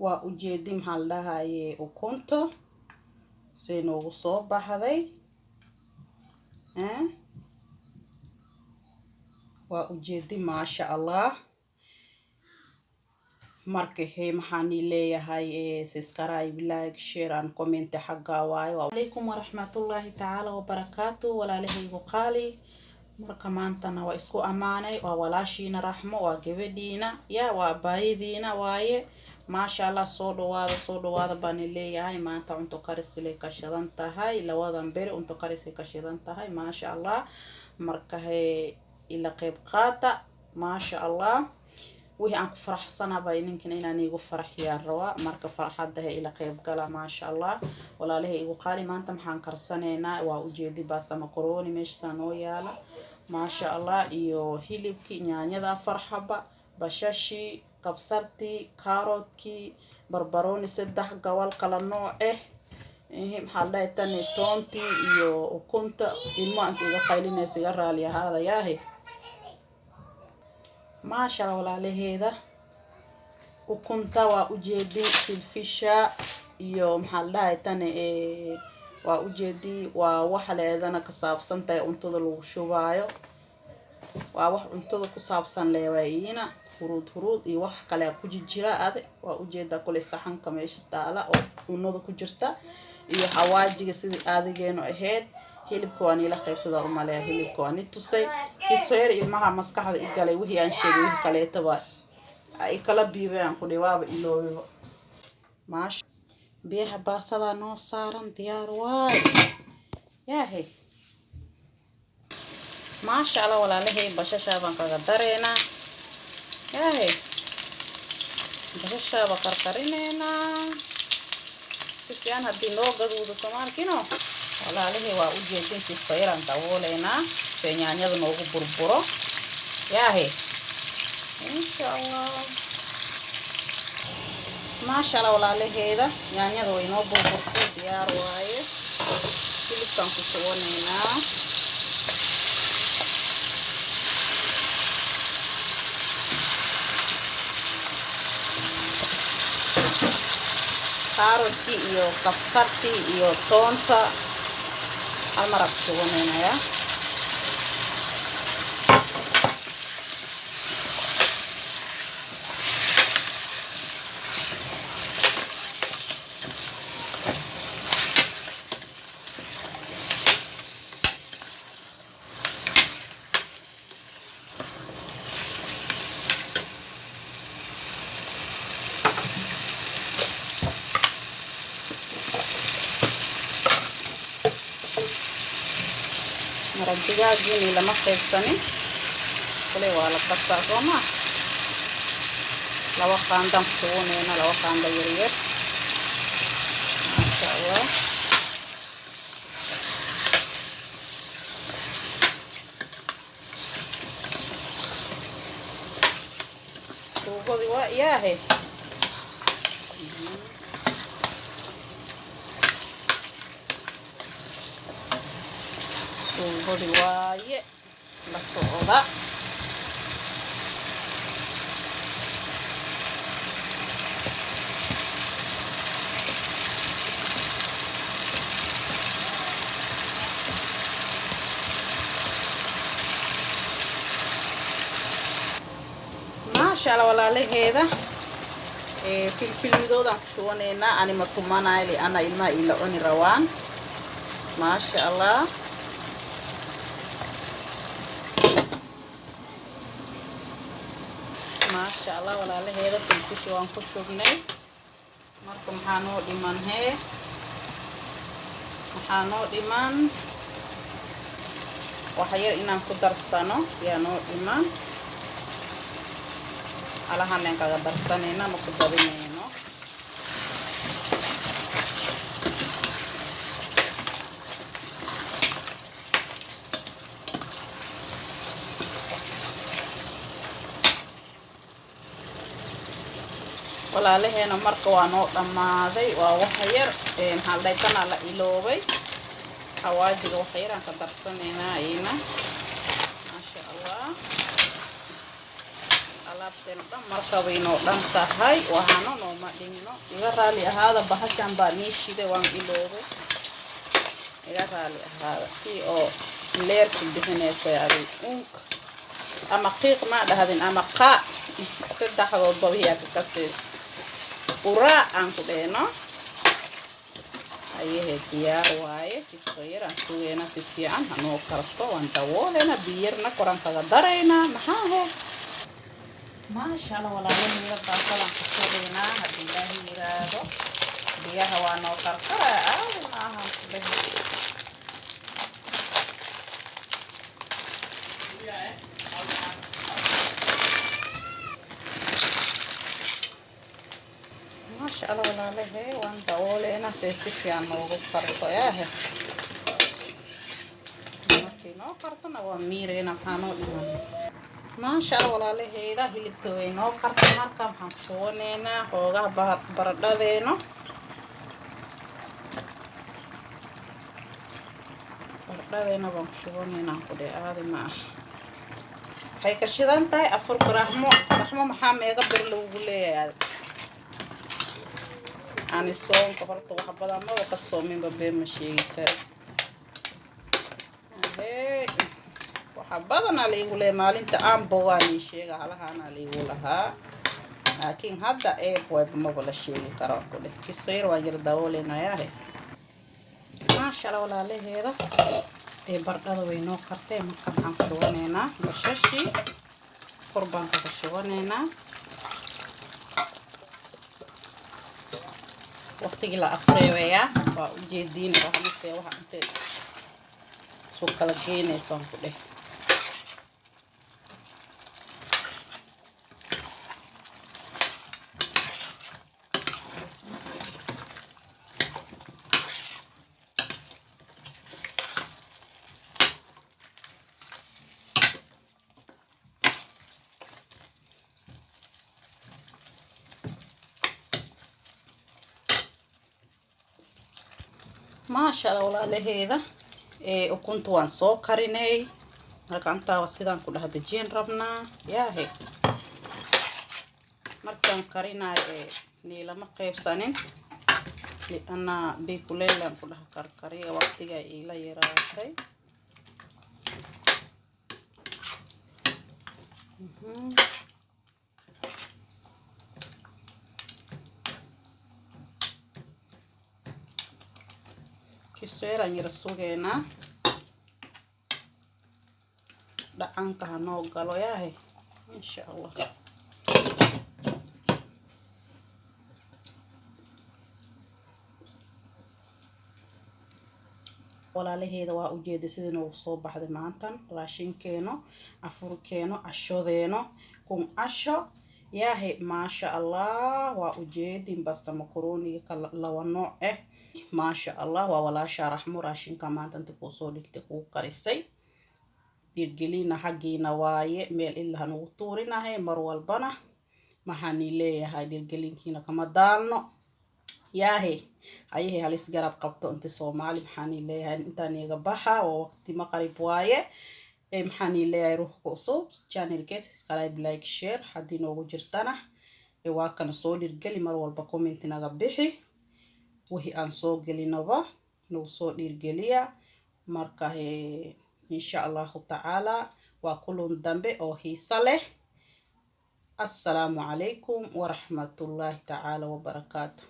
waa ujeedi maxaa la dhahaye ukunta si noogu soo baxday waa ujeedi maasha Allah marka maxaan leeyahay subscribe like share and comment xaga waayo alaykum warahmatullahi ta'ala wa barakatuh walaalahaygu qaali marka maantana waa isku amaanay waa walaashiina raxmo waa gabadhiina waa baaydiina waaye maasha Allah soo dhawaada baan leeyahay maanta cunto karis ilay ka shidan tahay labadan beri cunto karis ka shidan tahay maasha Allah marka ila qayb qaata maasha Allah wixii aan ku faraxsanahay ninkan inaan igu farxiyaa rabaa marka farxadda ila qayb gala maasha Allah walaalahay igu qaali maanta maxaan karsaneynaa waa ujeedi basta macaroni meesha noo yaala maasha Allah iyo hilibki nyaanyada farxaba bashashi kabsarti kaarotki barbarooni saddex gobol kala nooc maxaa la dhahay toonti iyo ukunta ilmo inta iga qaylinaysa iga raali ahaada yaahay maasha Allah walaalaheeda ukunta waa ujeedi silfisha iyo maxaa la dhahay waa ujeedi waa wax leedana ka saabsan tahay cuntada lagu shubaayo waa wax cuntada ku saabsan leewaayina huruud iyo wax kale ku jira waa ujeeda kule saxanka meesha taala oo cunada ku jirta iyo hawaajiga sidii aadigeeno aheyd hilibka waan ila qaybsada u maleeya hilibka waan tusay kisoyr ilmaha maskaxda igalay wixii aan sheegay wixii kale taba ay kala biibeen ku dhiwaaba iloobo maash biyaha baasada noo saaran diyaar waay yaahay maasha Allah walaalahay bashasha baan kaga dareena yaahay bashasha ba karkarinayna si fiican hadii loo gaduudo Soomaalkino walaalahay waa ujeedintii sayran dawooleyna nyaanyada noogu burburo yaahay insha Allah maasha Allah walaalaheeda nyaanyada way noo burburtay diyaar waaye hilibkan ku shubanayna kaarotki iyo kabsarti iyo toonta almaraq shubanayna maradigaagini lama qaybsanin kule waa la qabtaa sooma laba qaandan shubanayna laba qaanda yaryar maasha Allah suugadi waa yaahay body waaye la socda maasha Allah walaalaheeda filfilidooda ku shubanayna ani ma tumanayli ana ilma ila cuni rawaan maasha Allah maasha Allah walaalaheeda filfish waan ku shubnay marka maxaa noo dhiman waxa yar inaan ku darsano yaa noo dhiman alahan leen kaga darsanayna ma ku dabinayno walaalaheena marka waa noo dhamaaday waa waxa yar maxaa la dhahay la iloobay hawaajiga waxa yar aan ka darsanayna ayna maasha Allah alaabteena dhan marka way noo dhan tahay waxaana nooma dhigno iga raali ahaada bahashan baa niishide waan ilooday iga raali ahaada tii oo leerka bixinaysa aday ama qiiq ma dhahdin ama qaa saddexdood babiya ka kasees ura aan ku dheeno ayay diyaar waaye fiskayar aan sugeena si fiican hanoo karto waan dawoolena biyarna koran kaga darayna maxaa he maasha Allah walaalahayga baasalan ku sugeena hadii ilaahay yiraahdo biyaha waa noo karkara aad maahan ما شاء الله ولا له وان دولنا سيسيان نوغو كارتو ياه نو كارتنا وميرينا خانو دمان ما شاء الله ولا له هيدا هيلتوي نو كارتو marka waxaan sooneena hooga baradhadeeno baan sooneena ku dhaadi ma waxay ka shidan tahay afur raxmo maxaa meega bir lagu leeyahay ani soon ka horto wax badan ma ka soomin been ma sheegi karo waxa badan la igu leeyahay maalinta aan bogaani sheega halahaana la igu lahaa laakiin hadda boy ma bala sheegi karo kule kisayr waa jir dawoleenayaa ma sha Allah walaalaheeda bardhada way noo kartay marka waxaan ku shubaneynaa bashashi qurbaan ka shubaneynaa waqtiga la afreeya waa u jeedin waxa inta soo kala geynaysan ku dheh ما شاء الله ولا لهيدا وكنت وان سو كاريني marka anta sidaan ku dhahdajeen rabnaa yaahe markaan karinay niilama qaybsanin liana bikuleelan ku dhaha karkariya waqtiga ila yaraatay kisera yar sugeena dhacanka hanoo galo yahay insha Allah walaalaheeda waa u jeeday sidii noo soo baxday maantan raashinkeeno afurkeeno ashodeeno kun asho yahay ma sha Allah waa u jeedin basta makaroni kala laba nooc ما شاء الله ولا شرح مراشين كمان تنتقو صولك تقو قريسي ديرجلينا حقينا واي ميل إلا هنوطورنا هاي مروال بنا محاني ليه هاي ديرجلين كينا كما دالنا ياهي هاي هاليس جرب قبطو انت صومالي محاني ليه هاي انتاني غباحة ووقت ما قريب واي محاني ليه يروح كوصوب channel كيس قرايب لايك شير حدي نوغو جرتانا واكنا صولي رجلي مروال بكومنتنا غبيحي وهي aan soo gelinaba noo soo dhiirgeliya marka insha Allah ta'ala wa kulun dambe oo xiisa leh assalamu alaykum wa rahmatullahi ta'ala wa barakatuh